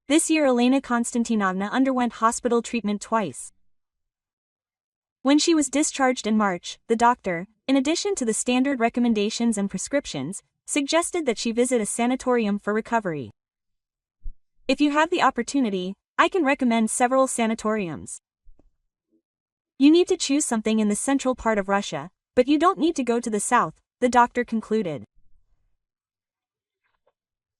This year Elena Konstantinovna underwent hospital treatment twice. When she was discharged in March, the doctor, in addition to the standard recommendations and prescriptions, suggested that she visit a sanatorium for recovery. If you have the opportunity, I can recommend several sanatoriums. You need to choose something in the central part of Russia, but you don't need to go to the south, the doctor concluded.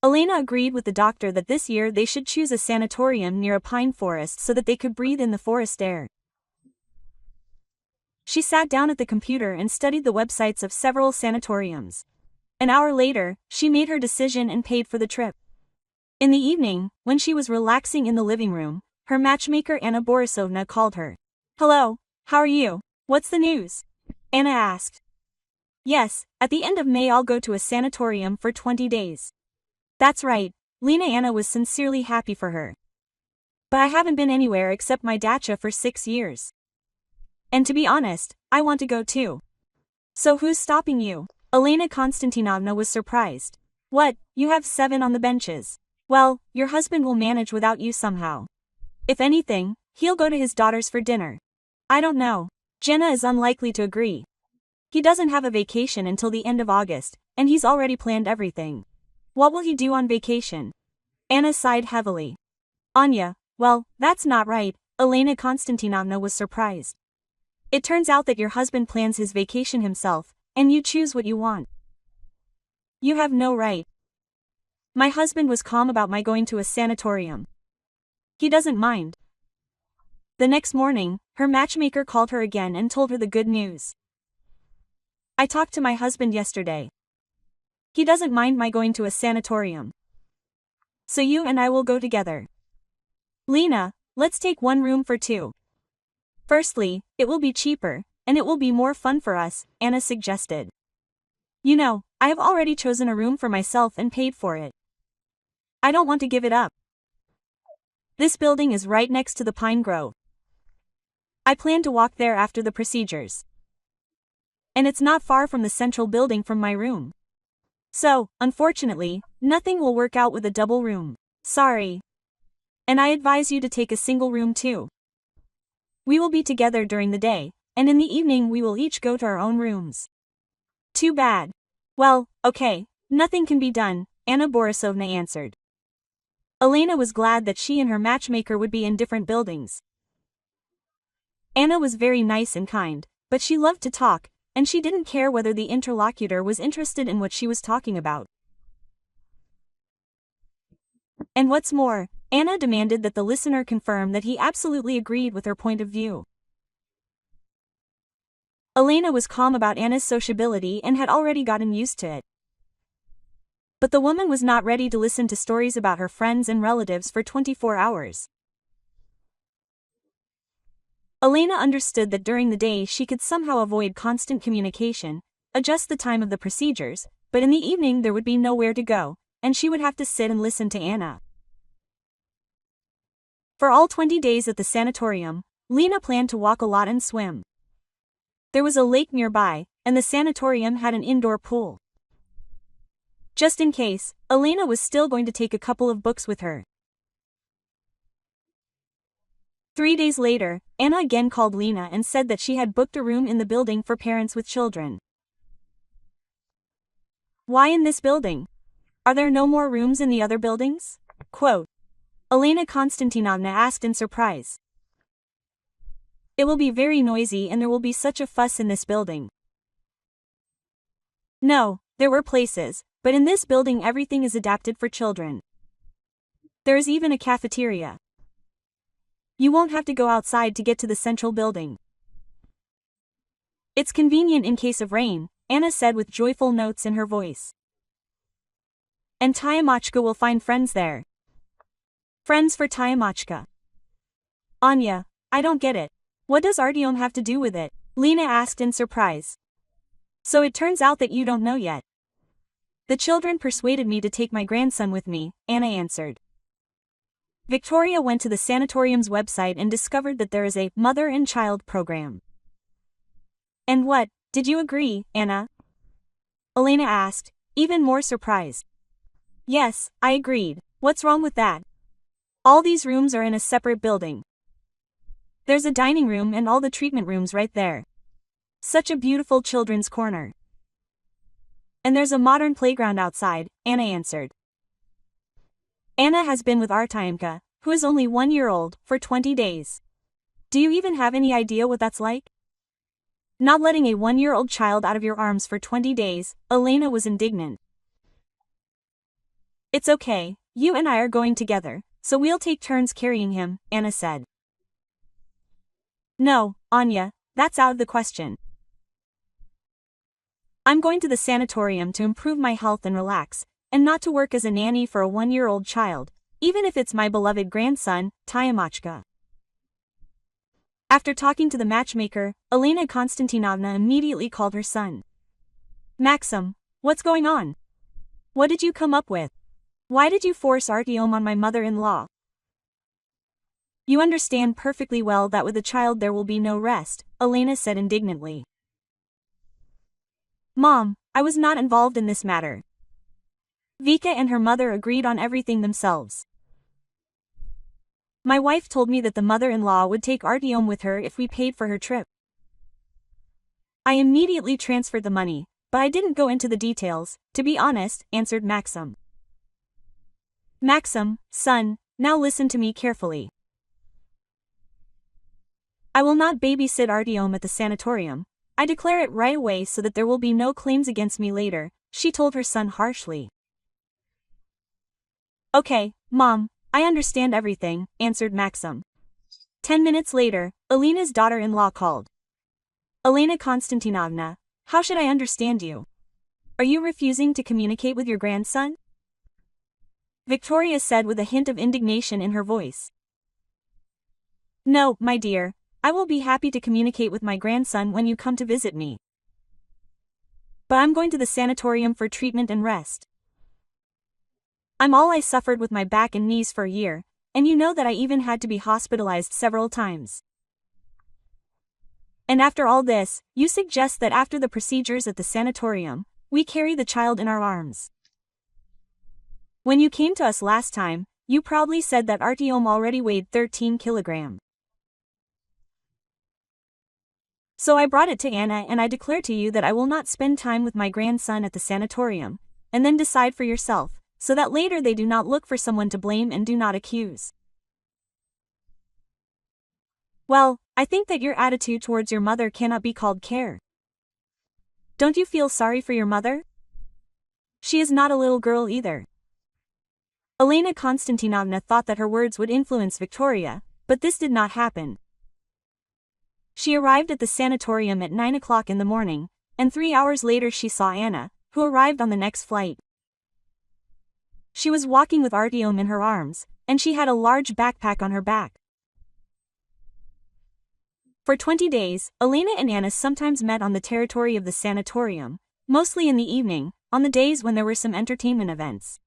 Elena agreed with the doctor that this year they should choose a sanatorium near a pine forest so that they could breathe in the forest air. She sat down at the computer and studied the websites of several sanatoriums. An hour later, she made her decision and paid for the trip. In the evening, when she was relaxing in the living room, her matchmaker Anna Borisovna called her. "Hello, how are you? What's the news?" Anna asked. "Yes, at the end of May I'll go to a sanatorium for 20 days. That's right, Lena." Anna was sincerely happy for her. "But I haven't been anywhere except my dacha for 6 years. And to be honest, I want to go too." "So who's stopping you?" Elena Konstantinovna was surprised. "What, you have 7 on the benches? Well, your husband will manage without you somehow. If anything, he'll go to his daughters for dinner." "I don't know. Jenna is unlikely to agree. He doesn't have a vacation until the end of August, and he's already planned everything." "What will he do on vacation?" Anna sighed heavily. "Anya, well, that's not right." Elena Konstantinovna was surprised. "It turns out that your husband plans his vacation himself, and you choose what you want. You have no right. My husband was calm about my going to a sanatorium. He doesn't mind." The next morning, her matchmaker called her again and told her the good news. "I talked to my husband yesterday. He doesn't mind my going to a sanatorium. So you and I will go together. Lena, let's take one room for 2. Firstly, it will be cheaper, and it will be more fun for us," Anna suggested. "You know, I have already chosen a room for myself and paid for it. I don't want to give it up. This building is right next to the pine grove. I plan to walk there after the procedures. And it's not far from the central building from my room. So, unfortunately, nothing will work out with a double room. Sorry. And I advise you to take a single room too. We will be together during the day, and in the evening we will each go to our own rooms." "Too bad." "Well, okay, nothing can be done," Anna Borisovna answered. Elena was glad that she and her matchmaker would be in different buildings. Anna was very nice and kind, but she loved to talk, and she didn't care whether the interlocutor was interested in what she was talking about. And what's more, Anna demanded that the listener confirm that he absolutely agreed with her point of view. Elena was calm about Anna's sociability and had already gotten used to it. But the woman was not ready to listen to stories about her friends and relatives for 24 hours. Elena understood that during the day she could somehow avoid constant communication, adjust the time of the procedures, but in the evening there would be nowhere to go, and she would have to sit and listen to Anna. For all 20 days at the sanatorium, Lena planned to walk a lot and swim. There was a lake nearby, and the sanatorium had an indoor pool. Just in case, Elena was still going to take a couple of books with her. 3 days later, Anna again called Lena and said that she had booked a room in the building for parents with children. "Why in this building? Are there no more rooms in the other buildings?" Quote. Elena Konstantinovna asked in surprise. "It will be very noisy and there will be such a fuss in this building." "No, there were places, but in this building everything is adapted for children. There is even a cafeteria. You won't have to go outside to get to the central building. It's convenient in case of rain," Anna said with joyful notes in her voice. "And Tyamochka will find friends there." "Friends for Tyamochka? Anya, I don't get it. What does Artyom have to do with it?" Lena asked in surprise. "So it turns out that you don't know yet." "The children persuaded me to take my grandson with me," Anna answered. Victoria went to the sanatorium's website and discovered that there is a mother and child program. "And what, did you agree, Anna?" Elena asked, even more surprised. "Yes, I agreed. What's wrong with that?" All these rooms are in a separate building. There's a dining room and all the treatment rooms right there. Such a beautiful children's corner. And there's a modern playground outside, Anna answered. Anna has been with Artyomka, who is only 1 year old, for 20 days. Do you even have any idea what that's like? Not letting a 1-year-old child out of your arms for 20 days, Elena was indignant. It's okay, you and I are going together, so we'll take turns carrying him, Anna said. No, Anya, that's out of the question. I'm going to the sanatorium to improve my health and relax, and not to work as a nanny for a 1-year-old child, even if it's my beloved grandson, Tyomochka. After talking to the matchmaker, Elena Konstantinovna immediately called her son. Maxim, what's going on? What did you come up with? Why did you force Artyom on my mother-in-law? You understand perfectly well that with a child there will be no rest, Elena said indignantly. Mom, I was not involved in this matter. Vika and her mother agreed on everything themselves. My wife told me that the mother-in-law would take Artyom with her if we paid for her trip. I immediately transferred the money, but I didn't go into the details, to be honest, answered Maxim. Maxim, son, now listen to me carefully. I will not babysit Artyom at the sanatorium. I declare it right away so that there will be no claims against me later, she told her son harshly. Okay, Mom, I understand everything, answered Maxim. 10 minutes later, Elena's daughter-in-law called. Elena Konstantinovna, how should I understand you? Are you refusing to communicate with your grandson? Victoria said with a hint of indignation in her voice. No, my dear, I will be happy to communicate with my grandson when you come to visit me. But I'm going to the sanatorium for treatment and rest. I suffered with my back and knees for a year, and you know that I even had to be hospitalized several times. And after all this, you suggest that after the procedures at the sanatorium, we carry the child in our arms. When you came to us last time, you proudly said that Artyom already weighed 13 kilograms. So I brought it to Anna and I declare to you that I will not spend time with my grandson at the sanatorium, and then decide for yourself, so that later they do not look for someone to blame and do not accuse. Well, I think that your attitude towards your mother cannot be called care. Don't you feel sorry for your mother? She is not a little girl either. Elena Konstantinovna thought that her words would influence Victoria, but this did not happen. She arrived at the sanatorium at 9 o'clock in the morning, and 3 hours later she saw Anna, who arrived on the next flight. She was walking with Artyom in her arms, and she had a large backpack on her back. For 20 days, Elena and Anna sometimes met on the territory of the sanatorium, mostly in the evening, on the days when there were some entertainment events.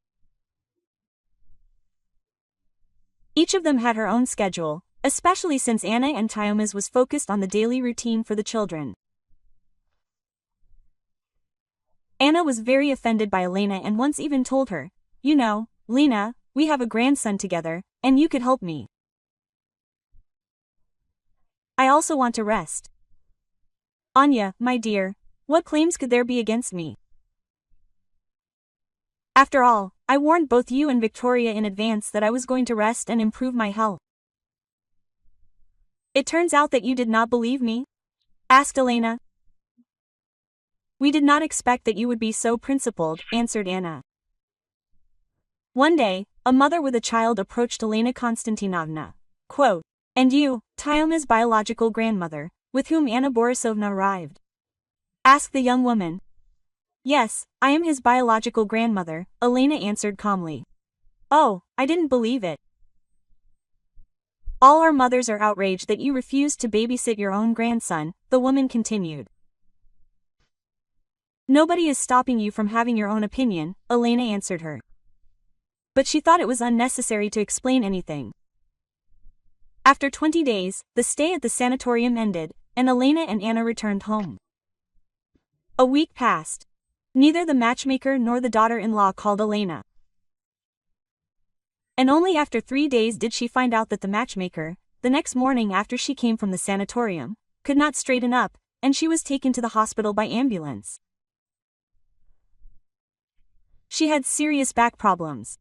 Each of them had her own schedule, especially since Anna and Tyomas was focused on the daily routine for the children. Anna was very offended by Elena and once even told her, you know, Lena, we have a grandson together, and you could help me. I also want to rest. Anya, my dear, what claims could there be against me? After all, I warned both you and Victoria in advance that I was going to rest and improve my health. It turns out that you did not believe me? Asked Elena. We did not expect that you would be so principled, answered Anna. One day, a mother with a child approached Elena Konstantinovna. Quote, and you, Tyoma's biological grandmother, with whom Anna Borisovna arrived? Asked the young woman. Yes, I am his biological grandmother, Elena answered calmly. Oh, I didn't believe it. All our mothers are outraged that you refused to babysit your own grandson, the woman continued. Nobody is stopping you from having your own opinion, Elena answered her. But she thought it was unnecessary to explain anything. After 20 days, the stay at the sanatorium ended, and Elena and Anna returned home. A week passed. Neither the matchmaker nor the daughter-in-law called Elena. And only after 3 days did she find out that the matchmaker, the next morning after she came from the sanatorium, could not straighten up, and she was taken to the hospital by ambulance. She had serious back problems.